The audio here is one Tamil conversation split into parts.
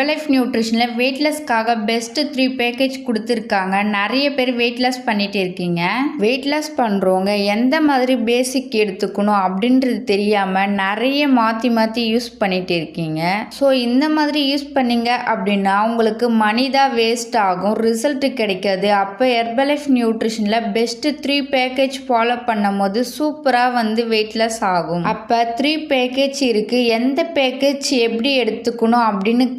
ஹெர்பலைஃப் நியூட்ரிஷனில் வெயிட்லெஸ்க்காக பெஸ்ட் 3 பேக்கேஜ் கொடுத்துருக்காங்க. நிறைய பேர் வெயிட் லாஸ் பண்ணிட்டு இருக்கீங்க. வெயிட் லாஸ் பண்ணுறவங்க எந்த மாதிரி பேசிக் எடுத்துக்கணும் அப்படின்றது தெரியாமல் நிறைய மாற்றி யூஸ் பண்ணிட்டு இருக்கீங்க. ஸோ இந்த மாதிரி யூஸ் பண்ணீங்க அப்படின்னா உங்களுக்கு மணி தான் வேஸ்ட் ஆகும், ரிசல்ட் கிடைக்காது. அப்போ ஹெர்பலைஃப் நியூட்ரிஷனில் பெஸ்ட் 3 பேக்கேஜ் ஃபாலோ பண்ணும் போது சூப்பராக வெயிட் லாஸ் ஆகும். அப்போ 3 பேக்கேஜ் இருக்குது. எந்த பேக்கேஜ் எப்படி எடுத்துக்கணும் அப்படின்னு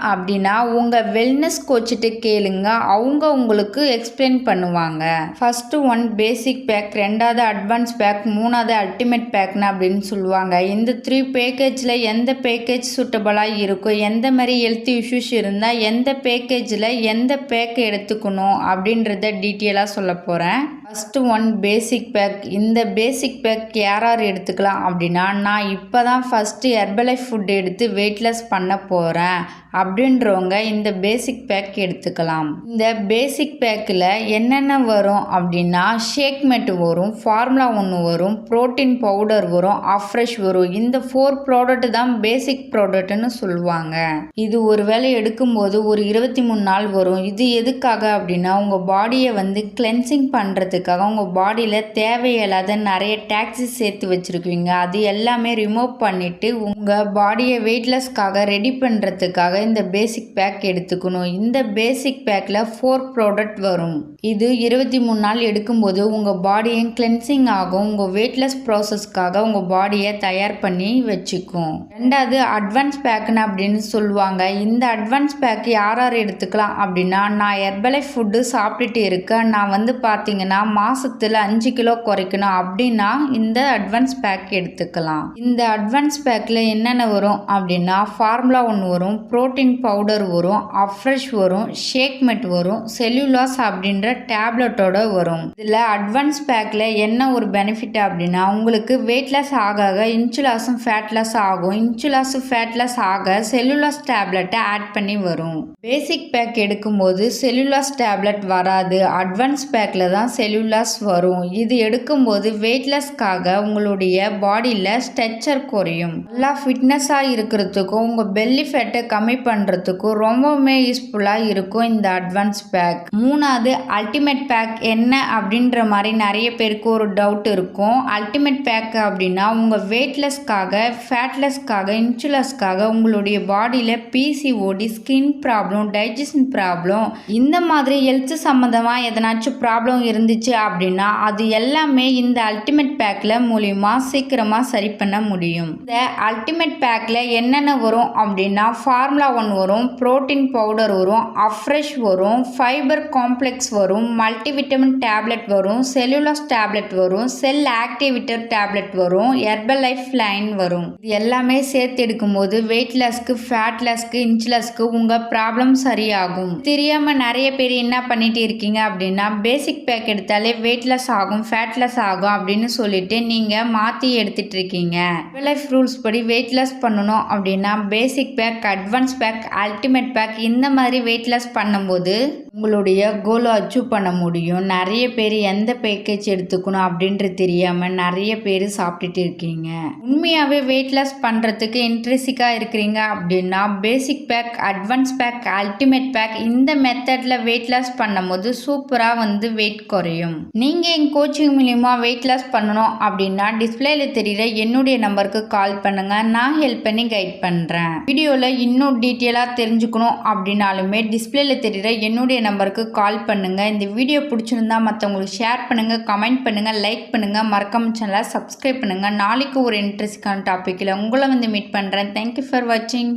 அப்படின்னா உங்கள் வெல்னஸ் கோச்சிட்டு கேளுங்க, அவங்க உங்களுக்கு எக்ஸ்பிளைன் பண்ணுவாங்க. ஃபர்ஸ்ட் 1 பேசிக் பேக், 2வது அட்வான்ஸ் பேக், 3வது அல்டிமேட் பேக்னு அப்படின்னு சொல்லுவாங்க. இந்த 3 பேக்கேஜில் எந்த பேக்கேஜ் சூட்டபுளாக இருக்கும், எந்த மாதிரி ஹெல்த் இஷ்யூஸ் இருந்தால் எந்த பேக்கேஜில் எந்த பேக் எடுத்துக்கணும் அப்படின்றத டீட்டெயிலாக சொல்ல போகிறேன். ஃபர்ஸ்ட் 1 பேசிக் பேக். இந்த பேசிக் பேக் யார் எடுத்துக்கலாம் அப்படின்னா, நான் இப்போ தான் ஃபஸ்ட்டு ஹெர்பலைஃப் ஃபுட் எடுத்து வெயிட் லாஸ் பண்ண போகிறேன் அப்படின்றவங்க இந்த பேசிக் பேக் எடுத்துக்கலாம். இந்த பேசிக் பேக்கில் என்னென்ன வரும் அப்படின்னா, ஷேக் மேட் வரும், ஃபார்முலா 1 வரும், புரோட்டீன் பவுடர் வரும், அஃப்ரெஷ் வரும். இந்த 4 ப்ராடக்ட் தான் பேசிக் ப்ராடக்ட்னு சொல்லுவாங்க. இது ஒரு வேளை எடுக்கும்போது ஒரு 23 நாள் வரும். இது எதுக்காக அப்படின்னா, உங்கள் பாடியை கிளென்சிங் பண்ணுறதுக்காக. உங்கள் பாடியில் தேவையில்லாத நிறைய டாக்ஸிஸ் சேர்த்து வச்சுருக்குவீங்க, அது எல்லாமே ரிமூவ் பண்ணிவிட்டு உங்கள் பாடியை வெயிட்லெஸ்க்காக ரெடி பண்ணுறதுக்காக இந்த பேசிக் பேக் எடுத்துக்கணும். இந்த பேசிக் பேக்கில் 4 ப்ராடக்ட் வரும். இது 23 நாள் எடுக்கும்போது உங்கள் பாடியை கிளென்சிங் ஆகும், உங்கள் வெயிட்லெஸ் ப்ராசஸ்க்காக உங்கள் பாடியை தயார் பண்ணி வச்சுக்கும். 2வது அட்வான்ஸ் பேக்குன்னு அப்படின்னு சொல்லுவாங்க. இந்த அட்வான்ஸ் பேக் யார் எடுத்துக்கலாம் அப்படின்னா, நான் ஹெர்பலைஃப் ஃபுட்டு சாப்பிட்டுட்டு இருக்கேன், நான் பார்த்தீங்கன்னா மாதத்தில் 5 கிலோ குறைக்கணும் அப்படின்னா இந்த அட்வான்ஸ் பேக் எடுத்துக்கலாம். இந்த அட்வான்ஸ் பேக்கில் என்னென்ன வரும் அப்படின்னா, ஃபார்முலா 1 வரும், புரோட்டீன் பவுடர் வரும், அஃப்ரெஷ் வரும், ஷேக் மெட் வரும், செல்லுலாஸ் அப்படின்ற டேப்லெட்டோட வரும். இதில் அட்வான்ஸ் பேக்கில் என்ன ஒரு பெனிஃபிட் அப்படின்னா, உங்களுக்கு வெயிட் லாஸ் ஆக இன்சுலாஸும் ஃபேட் லாஸ் ஆகும். இன்சுலாஸ் ஃபேட் லாஸ் ஆக செல்லுலாஸ் டேப்லெட்டை ஆட் பண்ணி வரும். பேசிக் பேக் எடுக்கும்போது செல்லுலாஸ் டேப்லெட் வராது, அட்வான்ஸ் பேக்கில் தான் செல்லுலாஸ் வரும். இது எடுக்கும்போது வெயிட் லாஸ்க்காக உங்களுடைய பாடியில் ஸ்ட்ரெச்சர் குறையும். நல்லா ஃபிட்னஸாக இருக்கிறதுக்கும் உங்கள் பெல்லி ஃபேட்டை கம்மி பண்ணுறதுக்கும் ரொம்பவுமே யூஸ்ஃபுல்லாக இருக்கும் இந்த அட்வான்ஸ் பேக். 3வது அல்டிமேட் பேக் என்ன அப்படின்ற மாதிரி நிறைய பேருக்கு ஒரு டவுட் இருக்கும். அல்டிமேட் பேக் அப்படின்னா உங்கள் வெயிட்லெஸ்க்காக, ஃபேட்லெஸ்க்காக, இன்சுலஸ்க்காக உங்களுடைய பாடியில் PCOD, skin problem, digestion problem, இந்த மாதிரி ஹெல்த் சம்மந்தமாக எதனாச்சும் ப்ராப்ளம் இருந்துச்சு அப்படின்னா அது எல்லாமே இந்த அல்டிமேட் பேக்கில் மூலிமா சீக்கிரமாக சரி பண்ண முடியும். இந்த அல்டிமேட் பேக்கில் என்னென்ன வரும் அப்படின்னா, ஃபார்முலா 1 வரும், புரோட்டீன் பவுடர் வரும், அஃப்ரெஷ் வரும், ஃபைபர் காம்ப்ளெக்ஸ் வரும், மல்டிவிட்டமின் டேப்லெட் வரும், செல்லுலாஸ் டேப்லெட் வரும், செல் ஆக்டிவேட்டர் டேப்லெட் வரும், ஹெர்பலைஃப் லைன் வரும். இது எல்லாமே சேர்த்து எடுக்கும்போது வெயிட் லாஸ்க்கு, ஃபேட் லாஸ்க்கு, இன்சுலஸ்க்கு உங்கள் ப்ராப்ளம் சரியாகும். தெரியாமல் நிறைய பேர் என்ன பண்ணிட்டு இருக்கீங்க அப்படின்னா, பேசிக் பேக் எடுத்தாலே வெயிட் லாஸ் ஆகும், ஃபேட் லாஸ் ஆகும் அப்படின்னு சொல்லிட்டு நீங்கள் மாற்றி எடுத்துட்டு இருக்கீங்க. ஹெர்பலைஃப் ரூல்ஸ் படி வெயிட் லாஸ் பண்ணணும் அப்படின்னா basic pack, advance pack, ultimate pack இந்த மாதிரி வெயிட் லாஸ் பண்ணும்போது உங்களுடைய கோலை அச்சீவ் பண்ண முடியும். நிறைய பேர் எந்த பேக்கேஜ் எடுத்துக்கணும் அப்படின்றது தெரியாமல் நிறைய பேர் சாப்பிட்டுட்டு இருக்கீங்க. உண்மையாகவே வெயிட் லாஸ் பண்ணுறதுக்கு இன்ட்ரெஸ்டிங்காக இருக்கிறீங்க அப்படின்னா basic pack, advance pack, ultimate pack இந்த மெத்தடில் வெயிட் லாஸ் பண்ணும்போது சூப்பராக வெயிட் குறையும். நீங்கள் என் கோச்சிங் மூலிமா வெயிட் லாஸ் பண்ணணும் அப்படின்னா டிஸ்பிளேல தெரிகிற என்னுடைய நம்பருக்கு கால் பண்ணுங்கள், நான் ஹெல்ப் பண்ணி கைட் பண்ணுறேன். வீடியோவில் இன்னும் டீட்டெயிலாக தெரிஞ்சுக்கணும் அப்படின்னாலுமே டிஸ்பிளேல தெரிகிற என்னுடைய நம்பருக்கு கால் பண்ணுங்கள். இந்த வீடியோ பிடிச்சிருந்தா மற்றவங்களுக்கு ஷேர் பண்ணுங்கள், கமெண்ட் பண்ணுங்கள், லைக் பண்ணுங்கள், மறக்காம சேனலை சப்ஸ்கிரைப் பண்ணுங்கள். நாளைக்கு ஒரு இன்ட்ரெஸ்டிங்கான டாப்பிக்கில் உங்களை மீட் பண்ணுறேன். தேங்க்யூ ஃபார் வாட்சிங்.